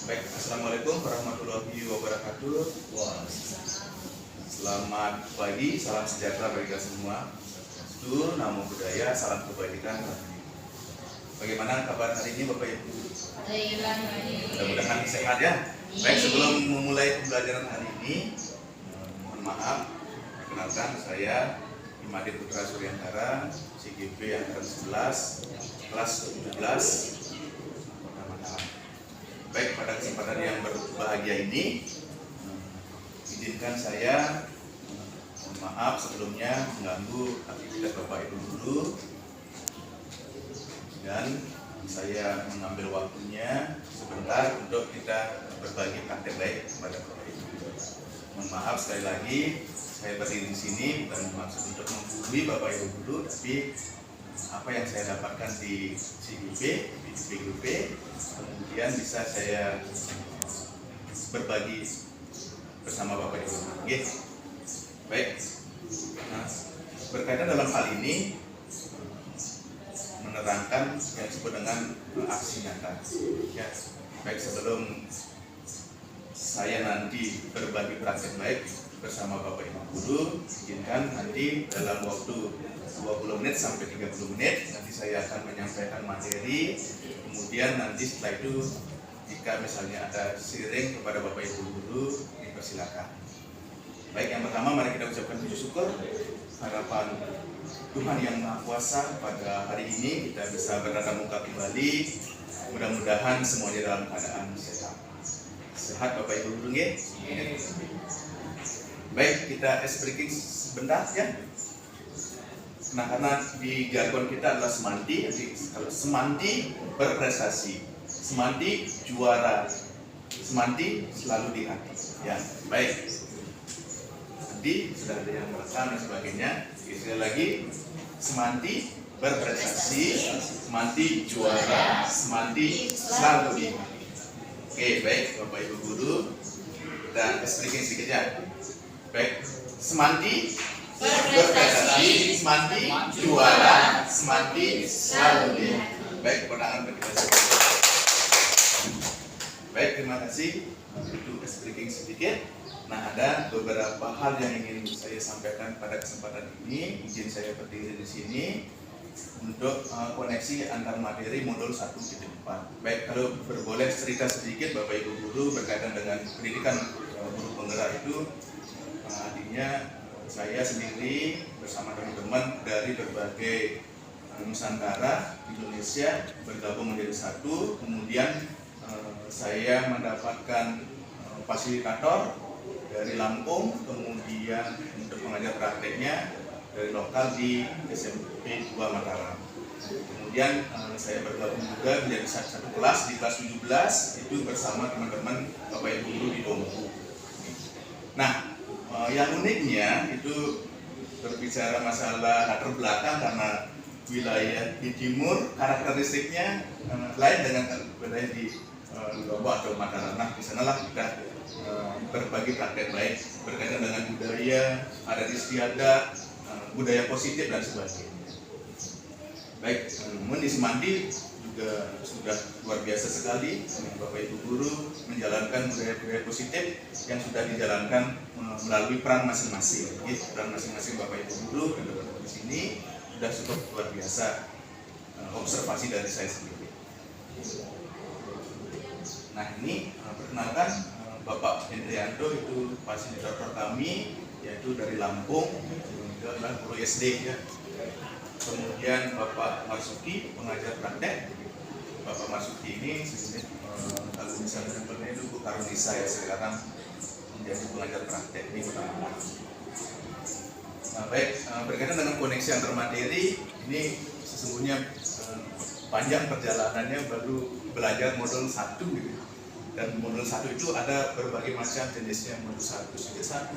Baik, assalamualaikum warahmatullahi wabarakatuh. Selamat pagi, salam sejahtera bagi kita semua. Sedulur, namo buddhaya, salam kebaikan. Bagaimana kabar hari ini Bapak Ibu? Mudah-mudahan sehat ya. Baik, sebelum memulai pembelajaran hari ini, mohon maaf, perkenalkan saya Imadi Putra Suryantara, CGP Angkatan 11, kelas 17. Baik, pada kesempatan yang berbahagia ini, izinkan saya mohon maaf sebelumnya mengganggu aktivitas Bapak Ibu guru, dan saya mengambil waktunya sebentar untuk kita berbagi praktek baik kepada Bapak Ibu. Mohon maaf sekali lagi, saya berdiri di sini bukan maksud untuk menggurui Bapak Ibu guru, tapi apa yang saya dapatkan di CGP, di CGP, kemudian bisa saya berbagi bersama Bapak Ibu. Oke. Baik. Nah, berkaitan dalam hal ini menerangkan yang disebut dengan aksi nyata. Ya. Baik, sebelum saya nanti berbagi praktek baik bersama Bapak Ibu guru, izinkan nanti dalam waktu 20 menit sampai 30 menit nanti saya akan menyampaikan materi. Kemudian nanti setelah itu jika misalnya ada sharing kepada Bapak Ibu guru, dipersilakan. Baik, yang pertama mari kita ucapkan puji syukur, harapan Tuhan yang Maha Kuasa pada hari ini kita bisa bertatap muka kembali. Mudah-mudahan semuanya dalam keadaan sehat. Sehat Bapak Ibu guru nggih? Baik, kita ice breaking sebentar ya. Nah, karena di jargon kita adalah semanti, jadi kalau semanti berprestasi, semanti juara, semanti selalu di hati. Ya, baik. Nanti sudah ada yang merekam dan sebagainya. Sekali lagi, semanti berprestasi, semanti juara, semanti selalu di hati. Oke, baik Bapak Ibu guru, dan explication sedikit ya. Baik, semanti berprestasi, semanti juara, semanti selalu di hati. Baik, keponakan bagi kita. Baik, terima kasih. Itu explication sedikit. Nah, ada beberapa hal yang ingin saya sampaikan pada kesempatan ini. Izin saya berdiri di sini untuk koneksi antar materi modul 1.4. Baik, kalau berboleh cerita sedikit Bapak Ibu guru berkaitan dengan pendidikan guru penggerak itu, artinya saya sendiri bersama teman-teman dari berbagai Nusantara Indonesia bergabung menjadi satu. Kemudian saya mendapatkan fasilitator dari Lampung, kemudian untuk mengajar prakteknya dari lokal di SMP 2 Mataram. Kemudian saya bergabung juga menjadi satu kelas di kelas 17 itu bersama teman-teman Bapak Ibu guru di Dompu. Nah, yang uniknya itu berbicara masalah latar belakang, karena wilayah di timur karakteristiknya lain dengan wilayah di Lombok atau Mataram. Nah, di sanalah kita berbagi praktek baik berkaitan dengan budaya, adat istiadat, budaya positif dan sebagainya. Baik, namun di Semandi juga sudah luar biasa sekali Bapak Ibu guru menjalankan budaya-budaya positif yang sudah dijalankan melalui peran masing-masing. Peran masing-masing Bapak Ibu guru dan teman-teman di sini sudah cukup luar biasa, observasi dari saya sendiri. Nah, ini perkenalkan Bapak Hendrianto, itu fasilitator kami, yaitu dari Lampung, itu adalah guru SD ya. Kemudian Bapak Marsuki, pengajar praktek. Bapak Marsuki ini sebenarnya kalau misalnya itu Bu Karunisa ya, sekarang menjadi pengajar praktek di Kota Malang. Nah, baik, berkaitan dengan koneksi antar materi, ini sesungguhnya panjang perjalanannya, baru belajar modul 1 gitu. Dan modul 1 itu ada berbagai macam jenisnya, modul 1.1,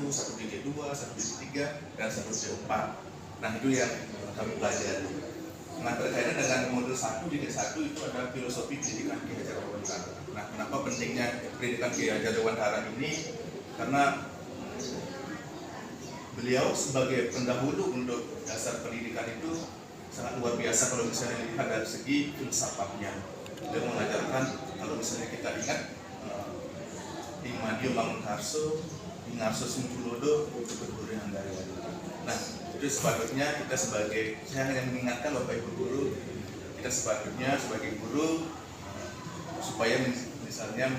1.2, 1.3, dan 1.4. Nah, itu yang kami pelajari. Nah, berkaitan dengan modul 1.1 itu ada filosofi pendidikan Ki Hajar Dewantara. Nah, kenapa pentingnya pendidikan Ki Hajar Dewantara ini? Karena beliau sebagai pendahulu untuk dasar pendidikan itu sangat luar biasa kalau misalnya dilihat dari segi filsafatnya. Beliau mengajarkan, kalau misalnya kita ingat Ing Madio Mangunkarso, Ing Arso Sungculodo, Guru Handaya. Nah, itu sepatutnya kita sebagai, saya hanya mengingatkan Bapak Ibu guru, kita sepatutnya sebagai guru supaya misalnya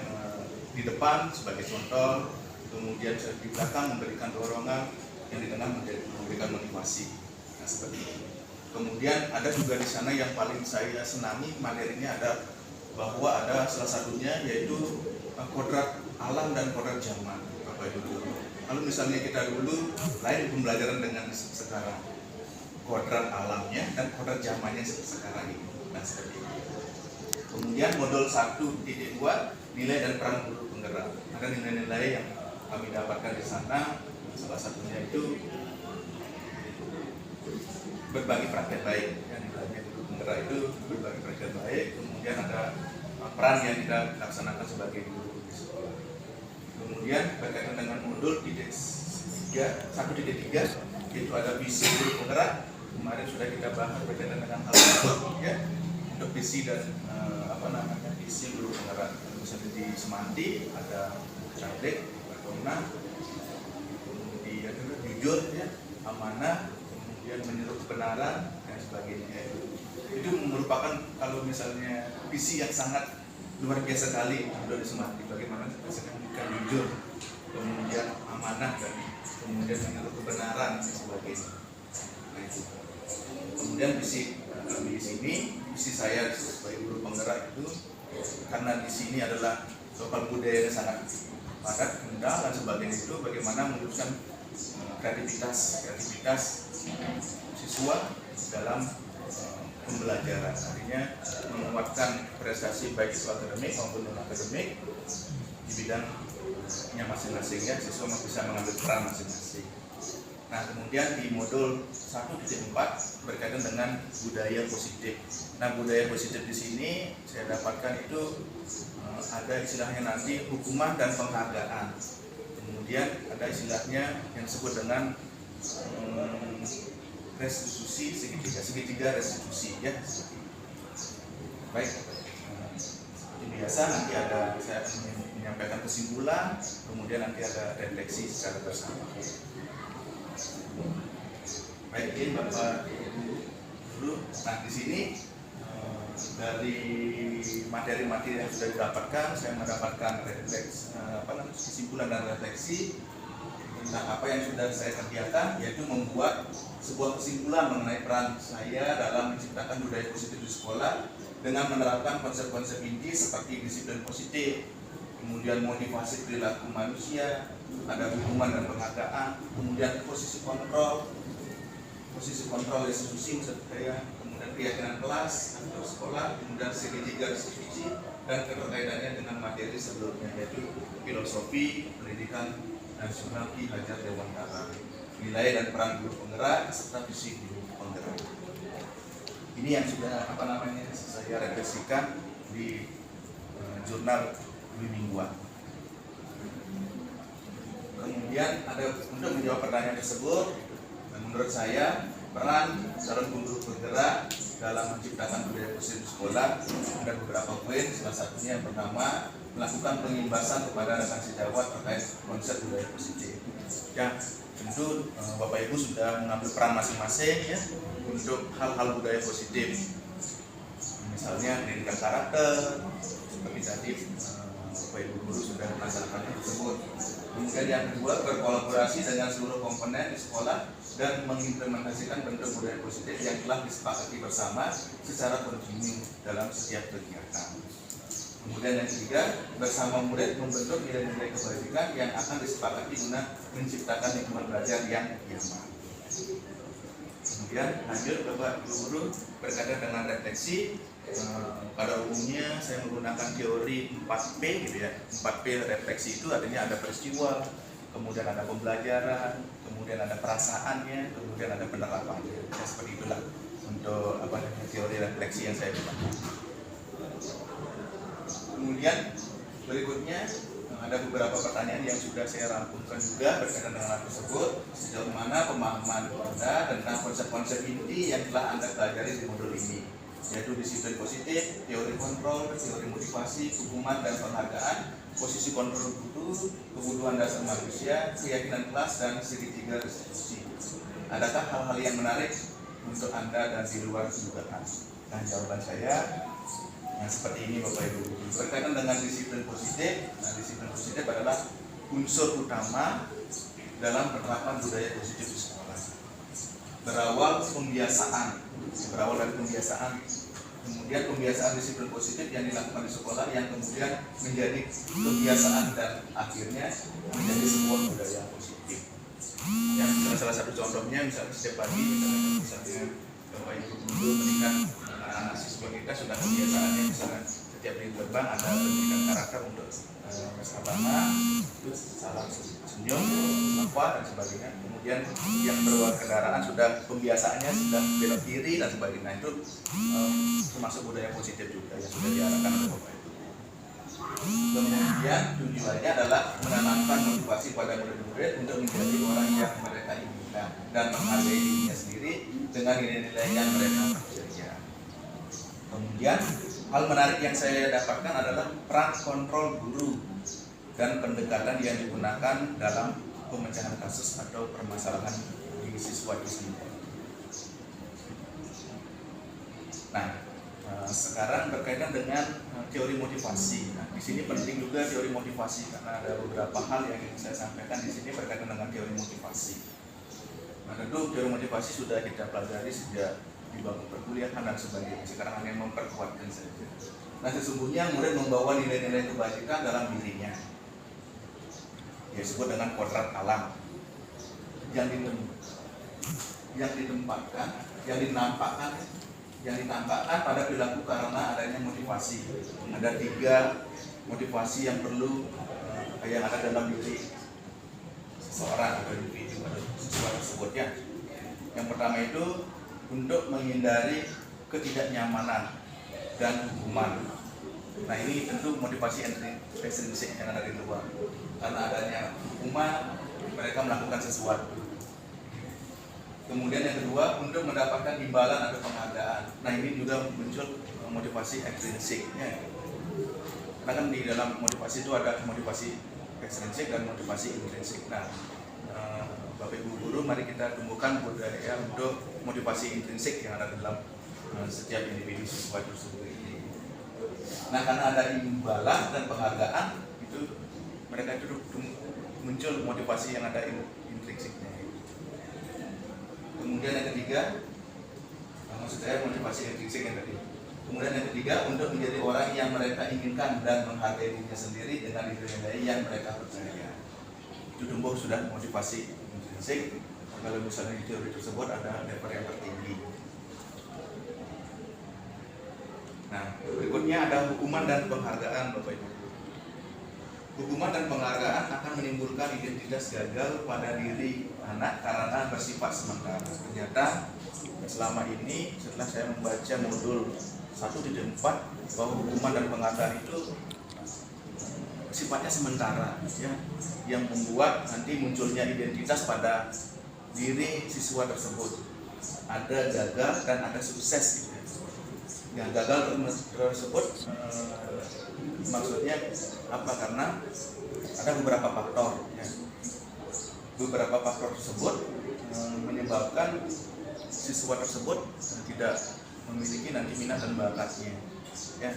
di depan sebagai contoh, kemudian di belakang memberikan dorongan, yang di tengah memberikan motivasi. Nah, seperti itu. Kemudian ada juga di sana yang paling saya senangi materinya ada bahwa ada salah satunya yaitu kodrat alam dan kodrat zaman, Bapak Ibu guru. Kalau misalnya kita dulu lain pembelajaran dengan sekarang, kodrat alamnya dan kodrat zamannya sekarang ini. Nah, seperti itu. Kemudian modul 1.2 nilai dan peran guru penggerak. Ada nilai-nilai yang kami dapatkan di sana, salah satunya itu berbagi praktek baik. Yang nilainya guru penggerak itu berbagi praktek baik. Kemudian ada peran yang kita laksanakan sebagai guru di sekolah. Kemudian berkaitan dengan modul 1.3 itu ada visi guru penggerak. Kemarin sudah kita bahas berkaitan dengan hal itu ya. Untuk visi dan visi guru penggerak. Misalnya di Semanti ada cantik, berguna, kemudian jujur ya, amanah, kemudian menyeru kebenaran dan sebagainya. Itu merupakan kalau misalnya visi yang sangat luar biasa sekali di Semanti. Bagaimana kita jujur, kemudian amanah dan kemudian menyeru kebenaran dan sebagainya. Nah, itu. Kemudian visi di sini, visi saya sebagai guru penggerak itu karena di sini adalah lokal budaya yang sangat padat, kental dan sebagainya, itu bagaimana menunjukkan kreativitas siswa dalam pembelajaran, artinya menguatkan prestasi baik itu akademik maupun non akademik di bidangnya masing-masing ya, siswa bisa mengambil peran masing-masing. Nah, kemudian di modul 1.4 berkaitan dengan budaya positif. Nah, budaya positif di sini saya dapatkan itu ada istilahnya nanti hukuman dan penghargaan. Kemudian ada istilahnya yang disebut dengan restitusi segitiga restitusi ya. Baik. Biasa nanti ada saya menyampaikan kesimpulan, kemudian nanti ada refleksi secara bersama. Baik, ini Bapak Ibu. Nah, di sini dari materi-materi yang sudah didapatkan, saya mendapatkan kesimpulan dan refleksi tentang apa yang sudah saya kerjakan, yaitu membuat sebuah kesimpulan mengenai peran saya dalam menciptakan budaya positif di sekolah dengan menerapkan konsep-konsep inti seperti disiplin positif, kemudian motivasi perilaku manusia, ada hukuman dan penghargaan, kemudian posisi kontrol restitusi maksud saya, kemudian keyakinan kelas atau sekolah, kemudian segitiga restitusi dan keterkaitannya dengan materi sebelumnya yaitu filosofi pendidikan nasional Ki Hajar Dewantara, nilai dan peran guru penggerak serta visi guru penggerak. Ini yang sudah saya refleksikan di jurnal mingguan. Kemudian ada untuk menjawab pertanyaan tersebut, menurut saya peran calon guru penggerak dalam menciptakan budaya positif di sekolah ada beberapa poin. Salah satunya yang pertama, melakukan pengimbasan kepada rekan sejawat terkait konsep budaya positif. Ya, tentu Bapak Ibu sudah mengambil peran masing-masing ya untuk hal-hal budaya positif. Misalnya pendidikan karakter, seperti tadi Bapak Ibu guru sudah melaksanakan tersebut. Kemudian yang kedua, berkolaborasi dengan seluruh komponen di sekolah dan mengimplementasikan bentuk budaya positif yang telah disepakati bersama secara kontinu dalam setiap kegiatan. Kemudian yang ketiga, bersama murid membentuk nilai-nilai kebajikan yang akan disepakati guna menciptakan lingkungan belajar yang nyaman. Kemudian lanjut Bapak Ibu guru berkaitan dengan refleksi. Pada umumnya saya menggunakan teori 4P gitu ya. 4P refleksi itu artinya ada peristiwa, kemudian ada pembelajaran, kemudian ada perasaannya, kemudian ada penerapannya. Ya, seperti itulah untuk teori refleksi yang saya gunakan. Kemudian berikutnya ada beberapa pertanyaan yang sudah saya rampungkan juga berkaitan dengan hal tersebut. Sejauh mana pemahaman Anda tentang konsep-konsep inti yang telah Anda pelajari di modul ini? yaitu disiplin positif, teori kontrol, teori motivasi, hukuman dan penghargaan, posisi kontrol guru, kebutuhan dasar manusia, keyakinan kelas, dan segitiga restitusi. Adakah hal-hal yang menarik untuk Anda dan di luar dugaan? Nah, jawaban saya seperti ini Bapak Ibu. Berkaitan dengan disiplin positif, nah disiplin positif adalah unsur utama dalam penerapan budaya positif di sekolah. Berawal dari pembiasaan, kemudian pembiasaan disiplin positif yang dilakukan di sekolah yang kemudian menjadi kebiasaan dan akhirnya menjadi sebuah budaya positif. Yang salah satu contohnya misalnya setiap pagi misalnya Bapak Ibu guru meningkat anak siswa kita sudah kebiasaannya misalnya setiap di gerbang ada pendidikan karakter untuk bersahabat, terus salam senyum, apa dan sebagainya. Kemudian yang berbawa kendaraan sudah pembiasaannya sudah belok kiri dan sebagainya. Itu termasuk budaya positif juga yang sudah diarahkan oleh Bapak Ibu. Kemudian tujuannya adalah menanamkan motivasi pada murid-murid untuk menjadi orang yang mereka inginkan dan menghargai dirinya sendiri dengan nilai-nilai yang mereka percaya. Kemudian hal menarik yang saya dapatkan adalah peran kontrol guru dan pendekatan yang digunakan dalam pemecahan kasus atau permasalahan di siswa itu sendiri. Nah, sekarang berkaitan dengan teori motivasi. Nah, di sini penting juga teori motivasi karena ada beberapa hal yang ingin saya sampaikan di sini berkaitan dengan teori motivasi. Nah, tentu teori motivasi sudah kita pelajari sejak di bangku perkuliahan dan sebagainya. Sekarang hanya memperkuatkan saja. Nah, sesungguhnya murid membawa nilai-nilai kebajikan dalam dirinya. Ya, disebut dengan kodrat alam yang ditampakkan pada perilaku karena adanya motivasi. Ada 3 motivasi yang perlu yang ada dalam diri seseorang atau individu atau siswa tersebut ya. Yang pertama itu untuk menghindari ketidaknyamanan dan hukuman. Nah, ini tentu motivasi ekstrinsik yang ada di luar. Karena adanya hukuman, mereka melakukan sesuatu. Kemudian yang kedua, untuk mendapatkan imbalan atau penghargaan. Nah, ini juga muncul motivasi ekstrinsik. Ya. Karena kan di dalam motivasi itu ada motivasi ekstrinsik dan motivasi intrinsik. Nah, Bapak Ibu guru, mari kita tumbuhkan budaya untuk motivasi intrinsik yang ada dalam setiap individu siswa tersebut. Nah, karena ada imbalan dan penghargaan, itu mereka itu muncul motivasi yang ada intrinsiknya. Kemudian yang ketiga, maksud saya motivasi intrinsik yang tadi. Kemudian yang ketiga, untuk menjadi orang yang mereka inginkan dan menghargai dirinya sendiri dengan nilai-nilai yang mereka percaya. Itu tumbuh sudah motivasi intrinsik. Kalau misalnya di teori tersebut ada level yang tertinggi. Nah, berikutnya ada hukuman dan penghargaan Bapak Ibu. Hukuman dan penghargaan akan menimbulkan identitas gagal pada diri anak karena bersifat sementara. Ternyata selama ini setelah saya membaca modul 1.4 bahwa hukuman dan penghargaan itu sifatnya sementara ya, yang membuat nanti munculnya identitas pada diri siswa tersebut. Ada gagal dan ada sukses gitu. Yang gagal tersebut maksudnya apa? Karena ada beberapa faktor ya. Beberapa faktor tersebut menyebabkan siswa tersebut tidak memiliki nanti minat dan bakatnya ya.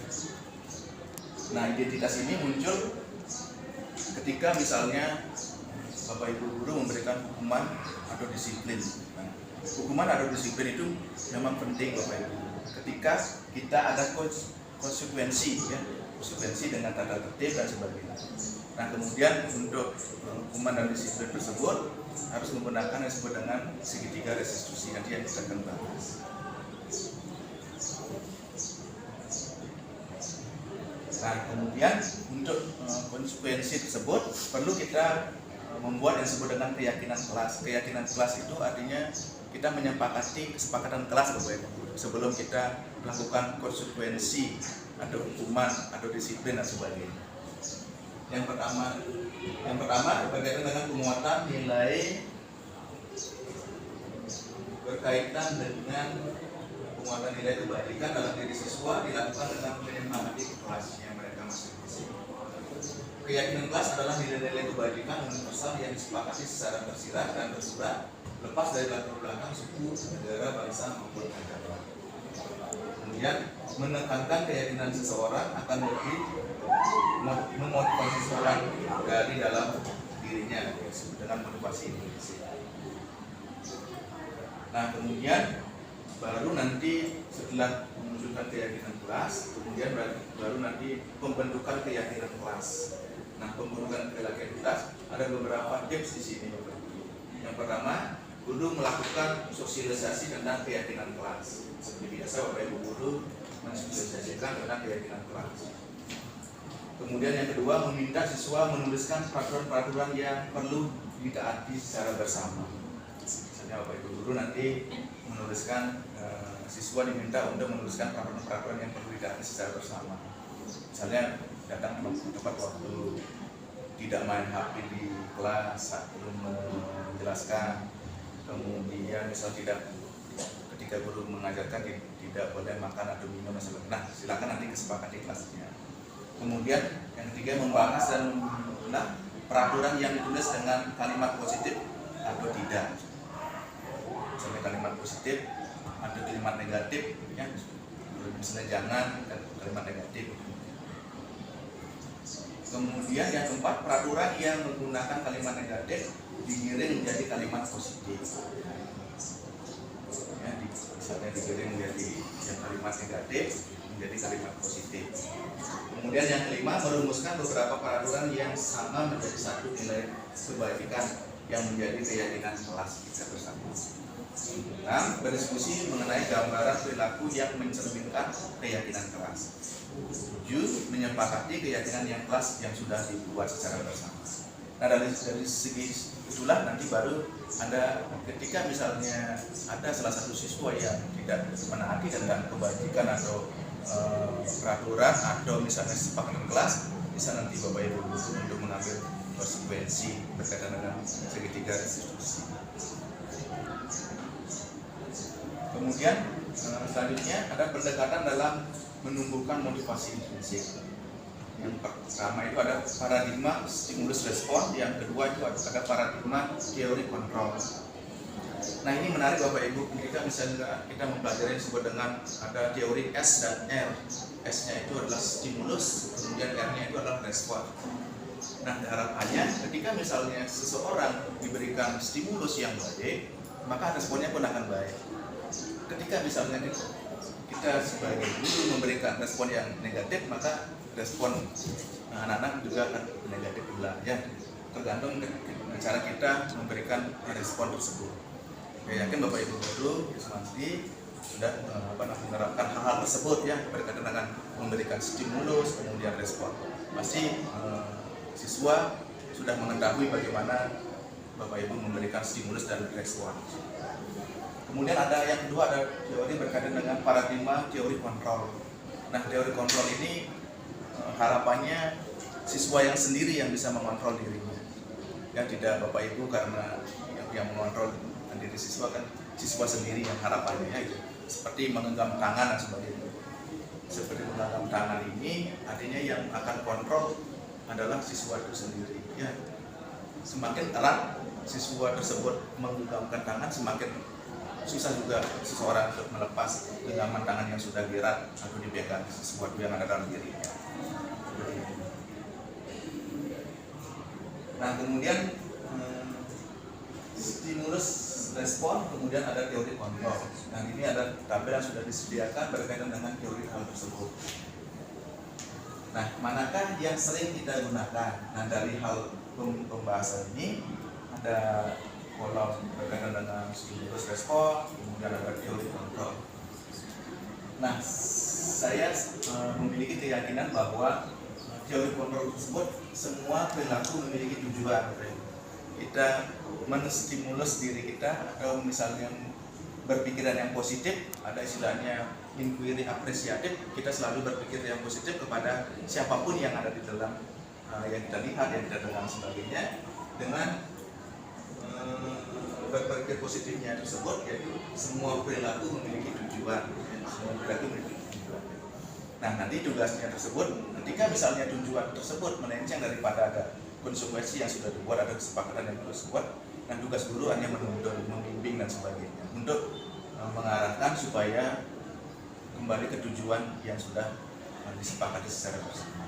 Nah, identitas ini muncul ketika misalnya Bapak Ibu guru memberikan hukuman atau disiplin. Nah, hukuman atau disiplin itu memang penting Bapak Ibu. Ketika kita ada konsekuensi ya, konsekuensi dengan tata tertib dan sebagainya. Nah, kemudian untuk hukuman dan disiplin tersebut harus menggunakan yang disebut dengan segitiga restitusi. Nanti yang kita akan bahas. Nah, kemudian untuk konsekuensi tersebut perlu kita membuat yang disebut dengan keyakinan kelas. Keyakinan kelas itu artinya kita menyepakati kesepakatan kelas Bapak Ibu sebelum kita melakukan konsekuensi atau hukuman atau disiplin dan sebagainya. Yang pertama berkaitan dengan penguatan nilai berkaitan dengan penguatan nilai kebajikan dalam diri siswa dilakukan dengan menyemangati kelasnya mereka masing-masing. Keyakinan kelas adalah nilai-nilai kebajikan universal yang disepakati secara tersirat dan tersurat, lepas dari latar belakang suku, negara, bangsa maupun agama. Kemudian menekankan keyakinan seseorang akan lebih memotivasi seseorang dari dalam dirinya dengan motivasi intrinsik. Nah, kemudian baru nanti setelah menunjukkan keyakinan kelas, kemudian baru nanti pembentukan keyakinan kelas. Nah, pembentukan keyakinan kelas ada beberapa tips di sini, Bapak Ibu. Yang pertama, guru melakukan sosialisasi tentang keyakinan kelas. Seperti biasa, Bapak Ibu guru mensosialisasikan tentang keyakinan kelas. Kemudian yang kedua, meminta siswa menuliskan peraturan-peraturan yang perlu ditaati secara bersama. Misalnya Bapak Ibu guru nanti menuliskan, siswa diminta untuk menuliskan peraturan-peraturan yang perlu ditaati secara bersama. Misalnya datang tepat waktu, tidak main HP di kelas saat belum menjelaskan, kemudian misal ketika guru mengajarkan tidak boleh makan atau minum. Nah, silakan nanti kesepakati kelasnya. Kemudian yang ketiga, membahas dan mengulang peraturan yang ditulis dengan kalimat positif atau tidak. Misalnya kalimat positif atau kalimat negatif, ya. Misalnya jangan, kalimat negatif. Kemudian yang keempat, peraturan yang menggunakan kalimat negatif digiring menjadi kalimat positif. Ya, misalnya digiring menjadi yang kalimat negatif menjadi kalimat positif. Kemudian yang kelima, merumuskan beberapa peraturan yang sama menjadi satu nilai kebajikan yang menjadi keyakinan kelas kita bersama. 6. Berdiskusi mengenai gambaran perilaku yang mencerminkan keyakinan kelas. 7. Menyepakati keyakinan yang kelas yang sudah dibuat secara bersama. Nah, dari segi itulah nanti baru ada, ketika misalnya ada salah satu siswa yang tidak menaati tentang kebajikan atau peraturan atau misalnya kesepakatan kelas, bisa nanti Bapak Ibu untuk mengambil konsekuensi berkaitan dengan segitiga restitusi. Kemudian selanjutnya ada pendekatan dalam menumbuhkan motivasi intrinsik. Yang pertama itu ada paradigma stimulus respon, yang kedua itu ada paradigma teori kontrol. Nah, ini menarik Bapak Ibu, kita misalnya kita mempelajari disebut dengan ada teori S dan R. S-nya itu adalah stimulus, kemudian R-nya itu adalah respon. Nah, harapannya ketika misalnya seseorang diberikan stimulus yang baik, maka responnya pun akan baik. Ketika misalnya kita sebagai guru memberikan respon yang negatif, maka respon anak-anak juga akan negatif pula, ya. Tergantung cara kita memberikan respon tersebut. Saya yakin Bapak Ibu guru nanti sudah menerapkan hal-hal tersebut, ya, berkaitan dengan memberikan stimulus kemudian respon. Pasti siswa sudah mengetahui bagaimana Bapak Ibu memberikan stimulus dan respon. Kemudian ada yang kedua, ada teori berkaitan dengan paradigma teori kontrol. Nah, teori kontrol ini harapannya siswa yang sendiri yang bisa mengontrol dirinya. Ya, tidak Bapak Ibu, karena yang mengontrol diri siswa kan siswa sendiri yang harapannya itu. Seperti menggenggam tangan dan sebagainya. Seperti menggenggam tangan ini artinya yang akan kontrol adalah siswa itu sendiri. Ya, semakin erat siswa tersebut menggenggamkan tangan, semakin susah juga seseorang untuk melepas genggaman tangan yang sudah dierat atau dipegang sesuatu yang ada dalam dirinya. Nah, kemudian stimulus respon, kemudian ada teori kontrol. Nah, ini ada tabel yang sudah disediakan berkaitan dengan teori hal tersebut. Nah, manakah yang sering kita gunakan? Nah, dari hal pembahasan ini ada kolom berkaitan dengan stimulus respon, kemudian ada teori kontrol. Nah, saya memiliki keyakinan bahwa teori kontrol tersebut semua perilaku memiliki tujuan. Kita menstimulus diri kita, atau misalnya berpikiran yang positif, ada istilahnya inquiry apresiatif, kita selalu berpikir yang positif kepada siapapun yang ada di dalam yang kita lihat, yang kita dengar sebagainya, dengan berpikir positifnya tersebut, yaitu semua perilaku memiliki tujuan. Semua perilaku memiliki tujuan. Nah, nanti tugasnya tersebut, ketika misalnya tujuan tersebut melenceng daripada ada konsekuensi yang sudah dibuat, ada kesepakatan yang harus dibuat, dan tugas guru hanya menuntun, membimbing dan sebagainya untuk mengarahkan supaya kembali ke tujuan yang sudah disepakati secara bersama.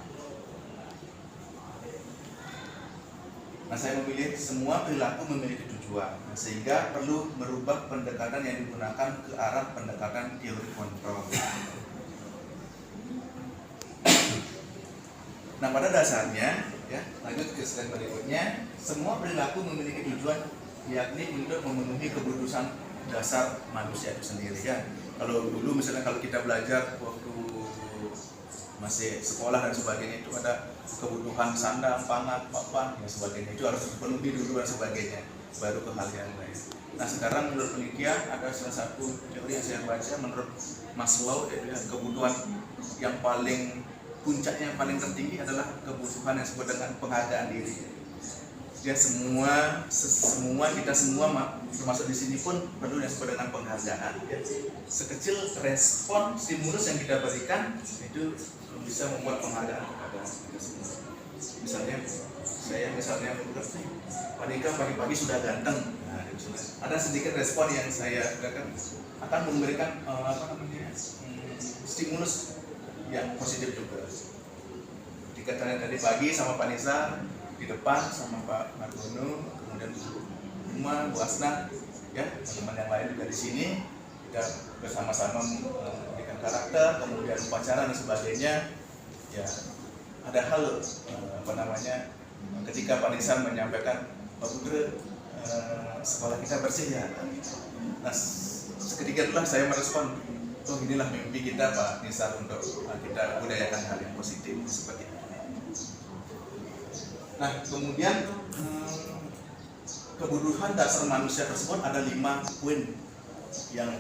Nah, saya memilih semua perilaku memiliki tujuan, sehingga perlu merubah pendekatan yang digunakan ke arah pendekatan teori kontrol. Nah, pada dasarnya, ya, lanjut ke slide berikutnya, semua perilaku memiliki tujuan, yakni untuk memenuhi kebutuhan dasar manusia itu sendiri, ya. Kalau dulu misalnya kalau kita belajar waktu masih sekolah dan sebagainya, itu ada kebutuhan sandang, pangan, papan, dan sebagainya, itu harus dipenuhi dulu dan sebagainya, baru ke hal yang lain. Nah, sekarang menurut penelitian ada salah satu teori yang saya baca menurut Maslow, yaitu kebutuhan yang paling puncaknya yang paling tertinggi adalah kebutuhan yang disebut dengan penghargaan diri. Ya, semua kita semua termasuk di sini pun perlu yang disebut dengan penghargaan. Ya. Sekecil respon stimulus yang kita berikan itu bisa membuat penghargaan kepada kita semua. Misalnya saya Pak Dika pagi-pagi sudah ganteng. Nah, ada sedikit respon yang saya akan memberikan stimulus yang positif juga. Jika tadi pagi sama Pak Nisa di depan sama Pak Margono, kemudian Bu Uma, Bu Asna, ya, teman-teman yang lain juga di sini, kita bersama-sama memberikan karakter, kemudian upacara dan sebagainya. Ya, ada hal ketika Pak Nisa menyampaikan, Pak Budre, sekolah kita bersih ya. Nah, seketika itulah saya merespon, oh inilah mimpi kita Pak Nisa untuk kita budayakan hal yang positif seperti itu. Nah, kemudian kebutuhan dasar manusia tersebut ada 5 poin yang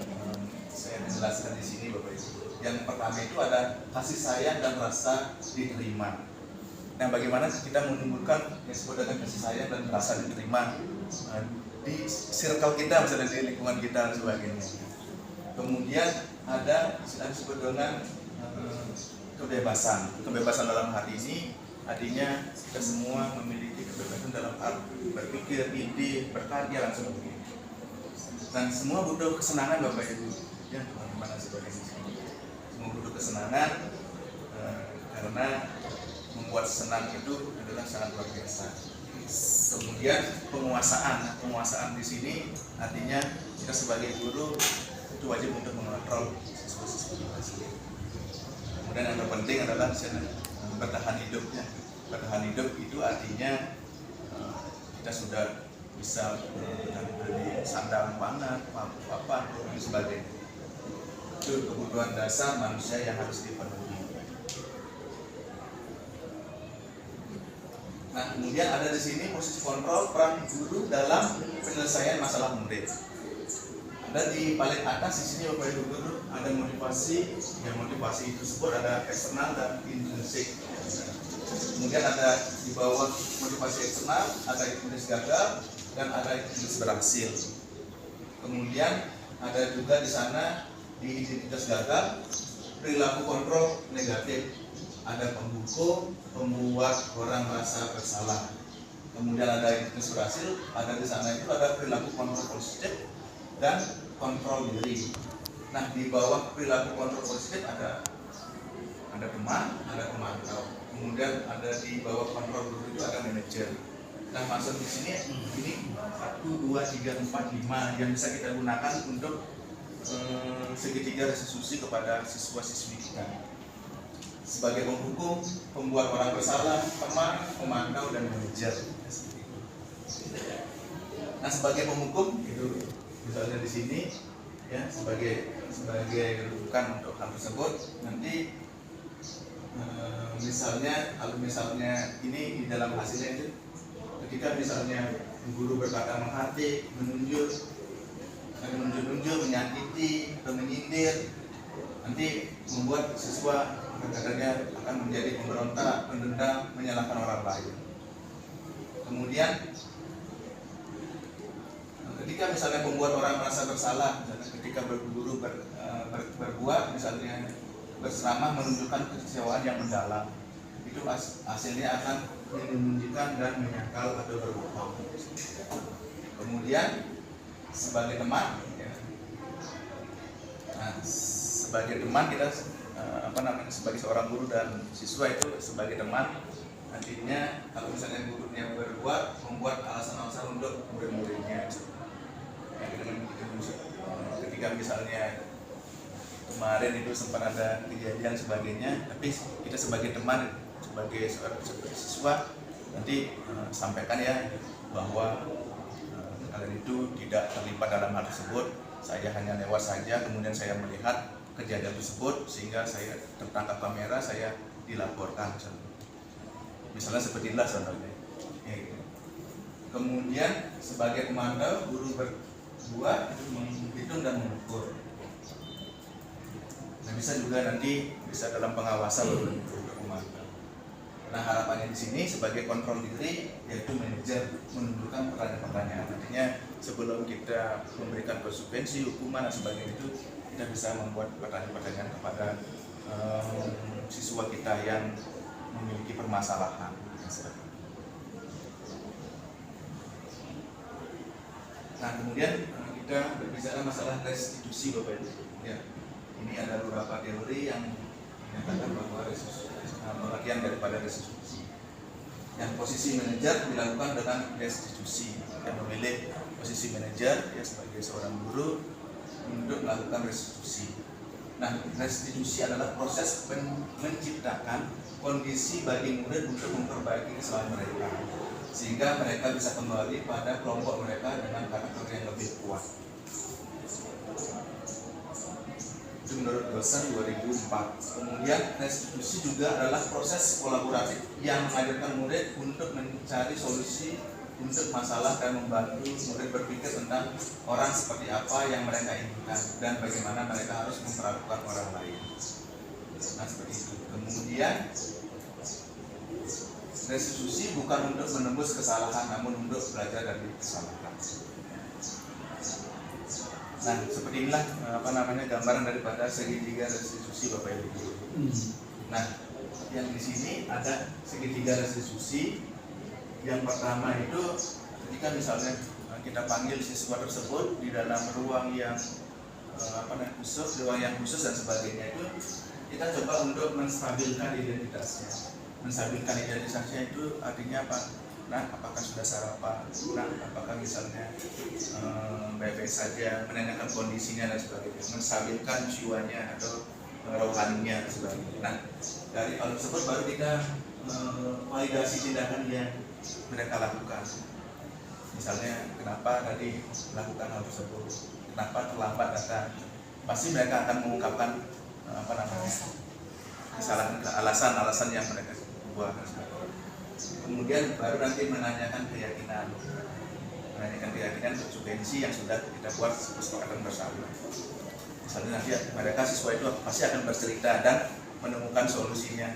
saya jelaskan di sini, Bapak Ibu. Yang pertama itu ada kasih sayang dan rasa diterima. Nah, bagaimana kita menumbuhkan yang disebut dengan kasih sayang dan rasa diterima di circle kita, misalnya di lingkungan kita dan sebagainya. Kemudian ada yang disebut dengan kebebasan. Kebebasan dalam hal ini artinya kita semua memiliki kebebasan dalam hal berpikir, ide, berkarya dan sebagainya. Dan semua butuh kesenangan, Bapak Ibu. Ya, teman-teman sebagainya. Semua butuh kesenangan karena membuat senang itu adalah sangat luar biasa. Kemudian penguasaan di sini artinya kita sebagai guru itu wajib untuk mengontrol siswa-siswa kita. Kemudian yang terpenting adalah bertahan hidupnya. Bertahan hidup itu artinya kita sudah bisa dari sandang, pangan, papan, dan sebagainya. Itu kebutuhan dasar manusia yang harus dipenuhi. Nah, kemudian ada di sini posisi kontrol peran guru dalam penyelesaian masalah murid. Ada di paling atas di sini Bapak Ibu guru ada motivasi, yang motivasi itu tersebut ada eksternal dan intrinsik. Kemudian ada di bawah motivasi eksternal ada intrinsik gagal dan ada intrinsik berhasil. Kemudian ada juga di sana di identitas gagal perilaku kontrol negatif. Ada pembuku, membuat orang merasa bersalah. Kemudian ada intrinsik berhasil, ada di sana itu ada perilaku kontrol positif dan kontrol diri. Nah, di bawah perilaku kontrol positif ada teman, ada pemantau. Kemudian ada di bawah kontrol guru itu ada manajer. Nah, maksud di sini ini 1, 2, 3, 4, 5 yang bisa kita gunakan untuk segitiga restitusi kepada siswa-siswi kita. Sebagai penghukum, pembuat orang bersalah, teman, pemantau, dan manajer. Nah, sebagai penghukum itu misalnya di sini ya sebagai rujukan untuk hal tersebut. Nanti kalau misalnya ini di dalam hasilnya itu ketika misalnya guru berkata menghati, menunjuk, menyakiti atau menyindir, nanti membuat siswa kadang-kadang akan menjadi pemberontak, pendendam, menyalahkan orang lain. Kemudian ketika misalnya membuat orang merasa bersalah, misalnya ketika berguru berbuat misalnya berceramah menunjukkan kekecewaan yang mendalam, itu hasilnya akan menyembunyikan dan menyangkal atau berbohong. Kemudian sebagai teman, ya, nah, sebagai teman kita sebagai seorang guru dan siswa itu sebagai teman, nantinya kalau misalnya gurunya membuat alasan-alasan untuk murid-muridnya, ya, ketika misalnya kemarin itu sempat ada kejadian sebagainya, tapi kita sebagai teman, sebagai seorang siswa nanti sampaikan ya bahwa kalian itu tidak terlibat dalam hal tersebut, saya hanya lewat saja, kemudian saya melihat kejadian tersebut sehingga saya tertangkap kamera, saya dilaporkan misalnya seperti inilah contohnya. Kemudian sebagai pemantau, guru berdua itu menghitung dan mengukur. Nah, bisa juga nanti bisa dalam pengawasan untuk pemantau. Nah, harapannya di sini sebagai kontrol diri, yaitu manajer menunjukkan pertanyaan-pertanyaan. Artinya sebelum kita memberikan konsekuensi, hukuman dan sebagainya itu, kita bisa membuat pertanyaan-pertanyaan kepada siswa kita yang memiliki permasalahan. Nah, kemudian kita berbicara masalah restitusi, Bapak Ibu. Ya, ini ada beberapa teori yang menyatakan bahwa pengertian daripada restitusi. Yang posisi manajer dilakukan dengan restitusi, yang memilih posisi manajer ya sebagai seorang guru untuk melakukan restitusi. Nah, restitusi adalah proses menciptakan kondisi bagi murid untuk memperbaiki kesalahan mereka, sehingga mereka bisa kembali pada kelompok mereka dengan karakter yang lebih kuat. Itu menurut dosen 2004. Kemudian restitusi juga adalah proses kolaboratif yang mengajarkan murid untuk mencari solusi untuk masalah dan membantu murid berpikir tentang orang seperti apa yang mereka inginkan dan bagaimana mereka harus memperlakukan orang lain. Nah, seperti itu. Kemudian restitusi bukan untuk menembus kesalahan, namun untuk belajar dari kesalahan. Nah, seperti inilah gambaran daripada segitiga restitusi, Bapak Ibu. Nah, yang di sini ada segitiga restitusi. Yang pertama itu ketika misalnya kita panggil siswa tersebut di dalam ruang yang khusus dan sebagainya, itu kita coba untuk menstabilkan identitasnya. Menstabilkan identitasnya itu artinya apa? Nah, apakah sudah sarapan? Nah, apakah misalnya baik-baik saja, menanyakan kondisinya dan sebagainya, menstabilkan jiwanya atau rohaninya dan sebagainya. Nah, dari hal tersebut baru kita validasi tindakan yang mereka lakukan. Misalnya, kenapa tadi melakukan hal tersebut? Kenapa terlambat datang? Pasti mereka akan mengungkapkan kesalahan, alasan-alasan yang mereka buat. Kemudian baru nanti menanyakan keyakinan konsekuensi yang sudah kita buat kesepakatan bersama. Misalnya nanti mereka siswa itu pasti akan bercerita dan menemukan solusinya.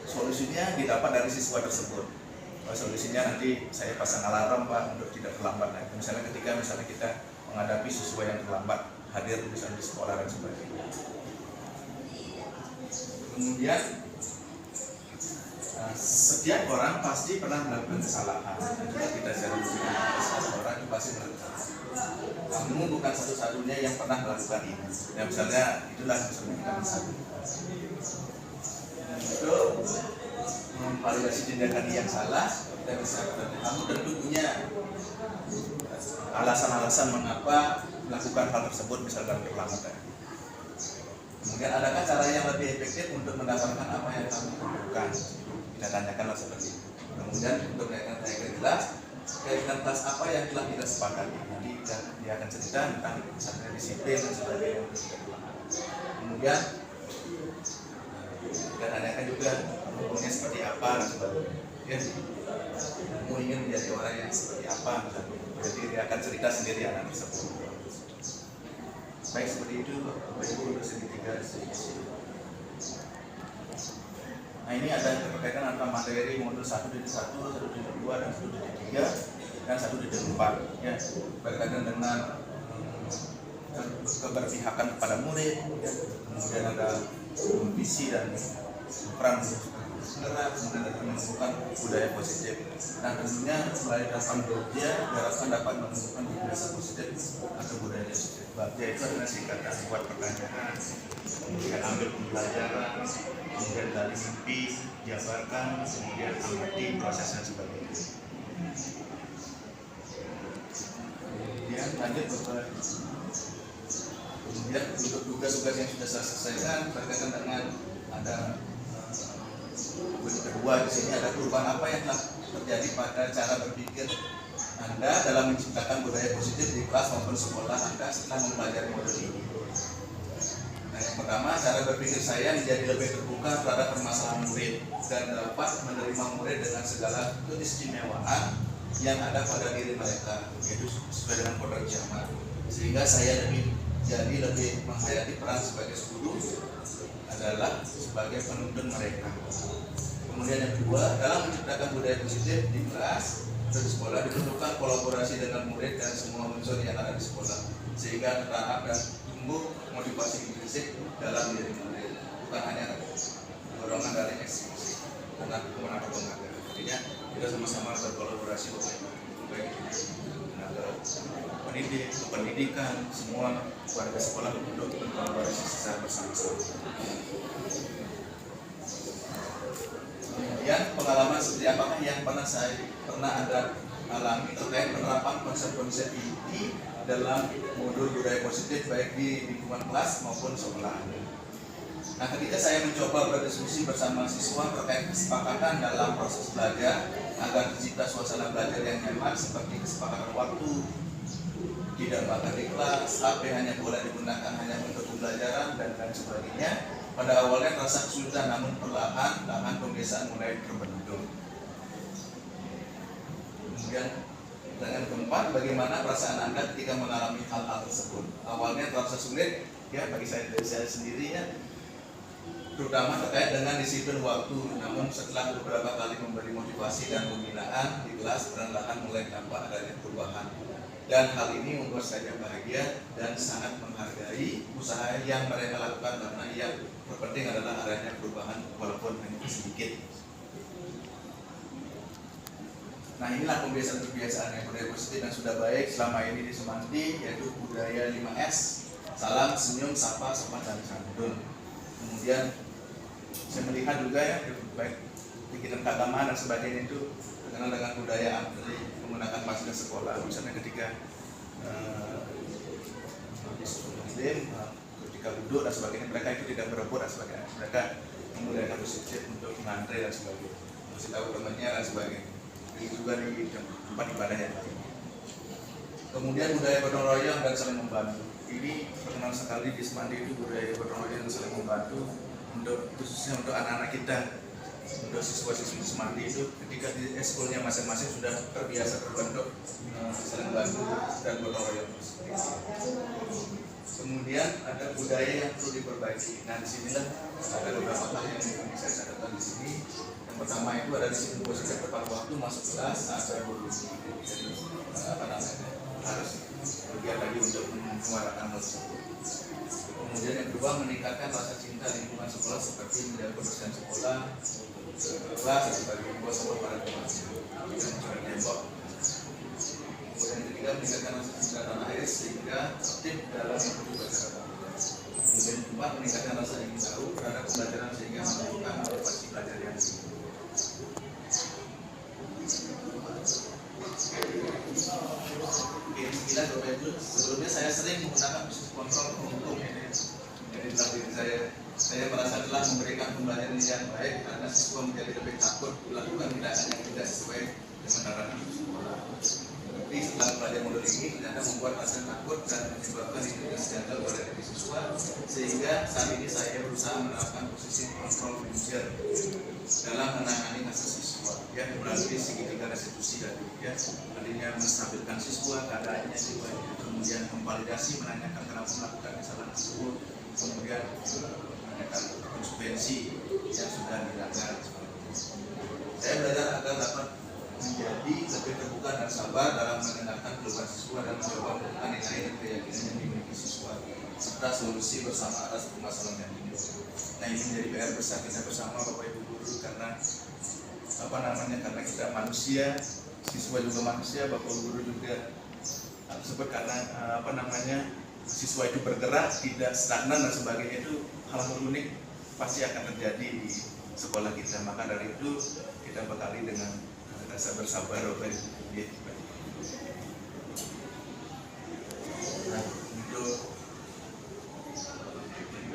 Solusinya didapat dari siswa tersebut. Solusinya nanti saya pasang alarm, Pak, untuk tidak terlambat. Nah, misalnya ketika kita menghadapi siswa yang terlambat hadir misalnya di sekolah dan sebagainya. Kemudian setiap orang pasti pernah melakukan kesalahan. Jika kita cari setiap orang itu pasti melakukan. Kamu bukan satu-satunya yang pernah melakukan ini. Ya, misalnya itulah misalnya kita bersatu. Untuk memvalidasi tindakan yang salah, kita bisa kamu tentu punya alasan-alasan mengapa melakukan hal tersebut, misalkan terlambat. Kemudian adakah cara yang lebih efektif untuk mendapatkan apa yang kamu butuhkan? Kita tanyakanlah seperti itu. Kemudian untuk menaikkan kaitan kelas apa yang telah kita sepakati. Nanti dia akan cerita tentang misalnya disiplin dan sebagainya. Kemudian kita tanyakan juga umumnya seperti apa dan sebagainya. Ya, kamu ingin menjadi orang yang seperti apa? Jadi dia akan cerita sendiri anak tersebut. Baik, seperti itu Bapak Ibu untuk segitiga restitusi. Nah, ini ada keterkaitan antara materi modul 1.1, 1.2 dan 1.3. dan satu di depan, ya, berkaitan dengan keberpihakan kepada murid, ya. Kemudian ada visi dan peran penggerak, kemudian ada menumbuhkan budaya positif. Nah, tentunya melalui tahapan Bagja diharapkan dapat menumbuhkan budaya positif atau budaya positif. Bagja itu adalah singkatan buat pertanyaan, kemudian ambil pembelajaran, kemudian dari mimpi, jabarkan, kemudian amati prosesnya sebagainya. Kemudian lanjut Bapak. Kemudian untuk tugas-tugas yang sudah saya selesaikan berkaitan dengan ada kedua di sini ada perubahan apa yang telah terjadi pada cara berpikir Anda dalam menciptakan budaya positif di kelas maupun sekolah Anda setelah mempelajari modul ini. Nah, yang pertama, cara berpikir saya menjadi lebih terbuka terhadap permasalahan murid dan dapat menerima murid dengan segala keistimewaan yang ada pada diri mereka, yaitu sesuai dengan kodrat zaman. Sehingga saya jadi lebih menghayati peran sebagai guru adalah sebagai penuntun mereka. Kemudian yang kedua, dalam menciptakan budaya positif di kelas atau di sekolah dibutuhkan kolaborasi dengan murid dan semua unsur yang ada di sekolah sehingga tertanam dan tumbuh motivasi intrinsik dalam diri murid, bukan hanya dorongan dari eksekusi karena kemenangan pengajar. Artinya kita sama-sama berkolaborasi baik tenaga pendidik, pendidikan, semua warga sekolah untuk berkolaborasi secara bersama-sama. Kemudian pengalaman seperti apakah yang pernah Anda alami terkait penerapan konsep-konsep ini dalam modul budaya positif baik di lingkungan kelas maupun sekolah. Nah, ketika saya mencoba berdiskusi bersama siswa terkait kesepakatan dalam proses belajar agar tercipta suasana belajar yang nyaman seperti kesepakatan waktu, tidak bakar di kelas, HP hanya boleh digunakan hanya untuk pembelajaran dan lain sebagainya. Pada awalnya terasa kesulitan, namun perlahan-lahan pembiasaan mulai terbentuk. Kemudian dengan keempat, bagaimana perasaan Anda ketika mengalami hal-hal tersebut? Awalnya terasa sulit, ya bagi saya dari saya sendiri ya, terutama terkait dengan disiplin waktu. Namun setelah beberapa kali memberi motivasi dan pembinaan di kelas, perlahan mulai tampak adanya perubahan. Dan hal ini membuat saya bahagia dan sangat menghargai usaha yang mereka lakukan karena yang terpenting adalah adanya perubahan walaupun hanya sedikit. Nah, inilah kebiasaan-kebiasaan yang budaya positif yang sudah baik selama ini di Semanti, yaitu budaya 5S, salam, senyum, sapa, sopan, dan santun. Kemudian saya melihat juga ya baik pikiran keagamaan dan sebagainya itu terkenal dengan budaya antri menggunakan masker sekolah, misalnya ketika Muslim, ketika duduk dan sebagainya, mereka itu tidak berebut dan sebagainya, mereka menggunakan positif untuk mengantre dan sebagainya, masih tahu temannya dan sebagainya. Itu juga di tempat ibadah yang lain. Kemudian budaya gotong royong dan saling membantu. Ini terkenal sekali di Semanti, itu budaya gotong royong dan saling membantu untuk khususnya untuk anak-anak kita. Untuk siswa-siswi Semanti itu ketika di eskulnya masing-masing sudah terbiasa terbentuk saling bantu dan gotong royong. Kemudian ada budaya yang perlu diperbaiki. Nah, disinilah ada beberapa hal yang saya catatkan di sini. Yang pertama itu ada disiplin positif tepat waktu masuk kelas saat saya beruji. Jadi harus bergiat lagi untuk menyuarakan hal tersebut. Kemudian yang kedua, meningkatkan rasa cinta lingkungan sekolah seperti menjaga kebersihan sekolah, kelas sebagai membuat sekolah pada tempatnya, dan mencoret tembok. Kemudian yang ketiga, meningkatkan rasa cinta tanah air sehingga aktif dalam mengikuti pelajaran. Kemudian yang keempat, meningkatkan rasa ingin tahu terhadap pembelajaran sehingga menentukan motivasi belajar yang tinggi. Oke, Bapak Ibu, sebelumnya saya sering menggunakan proses kontrol untuk jadi dalam diri saya merasa telah memberikan pembelajaran yang baik karena siswa menjadi lebih takut melakukan tindakan yang tidak sesuai dengan arahan sekolah. Tapi setelah belajar modul ini ternyata membuat rasa takut dan menyebabkan integritas gagal pada diri siswa, sehingga saat ini saya berusaha menerapkan posisi kontrol manager dalam menangani kasus siswa yang melalui segitiga restitusi tadi, ya, artinya menstabilkan siswa keadaannya jiwanya, kemudian memvalidasi, menanyakan kenapa melakukan kesalahan tersebut, kemudian menanyakan konsekuensi yang sudah dilanggar. Saya belajar agar dapat menjadi lebih lebih terbuka dan sabar dalam mendengarkan keluhan siswa dan mencoba menemukan nilai dan keyakinan yang dimiliki siswa serta solusi bersama atas permasalahan yang timbul. Nah, ini menjadi PR besar kita bersama Bapak Ibu guru karena karena kita manusia, siswa juga manusia, Bapak Ibu guru juga tersebut karena siswa itu bergerak, tidak stagnan dan sebagainya, itu hal-hal unik pasti akan terjadi di sekolah kita. Maka dari itu kita bekali dengan rasa bersabar Bapak Ibu. Nah, untuk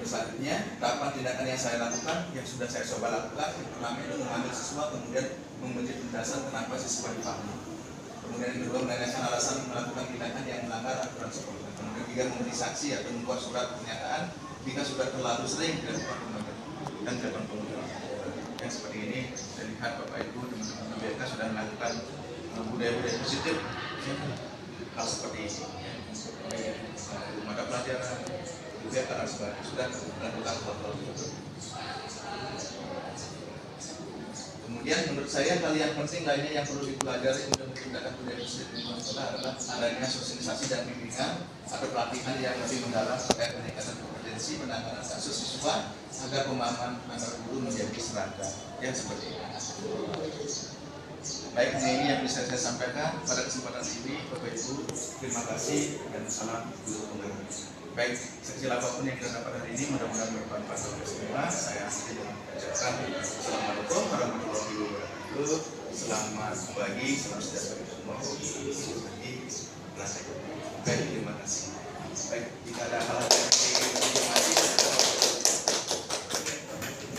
selanjutnya tahapan tindakan yang saya lakukan, yang sudah saya coba lakukan, yang pertama itu mengambil siswa, kemudian memberi penjelasan kenapa siswa dipahami. Kemudian yang kedua menanyakan alasan melakukan tindakan yang melanggar aturan sekolah. Kemudian tiga memberi saksi atau membuat surat pernyataan jika sudah terlalu sering dilakukan pembelajaran dan dilakukan pembelajaran. Yang seperti ini saya lihat Bapak Ibu teman-teman BK sudah melakukan budaya-budaya positif, hal seperti ini. Mata pelajaran juga karena sudah melakukan hal-hal tersebut. Kemudian menurut saya hal yang penting lainnya yang perlu dipelajari untuk menciptakan budaya positif di sekolah adalah adanya sosialisasi dan bimbingan atau pelatihan yang lebih mendalam terkait peningkatan kompetensi penanganan kasus siswa agar pemahaman antar guru menjadi seragam. Yang seperti ini. Baik, ini yang bisa saya sampaikan pada kesempatan ini, Bapak Ibu. Terima kasih dan salam guru penggerak. Baik, sekecil apapun yang kita dapat hari ini mudah-mudahan bermanfaat bagi semua. Saya akhiri dengan mengucapkan Assalamualaikum warahmatullahi wabarakatuh. Selamat pagi, selamat sejahtera semua. Baik, terima kasih. Baik, jika ada hal-hal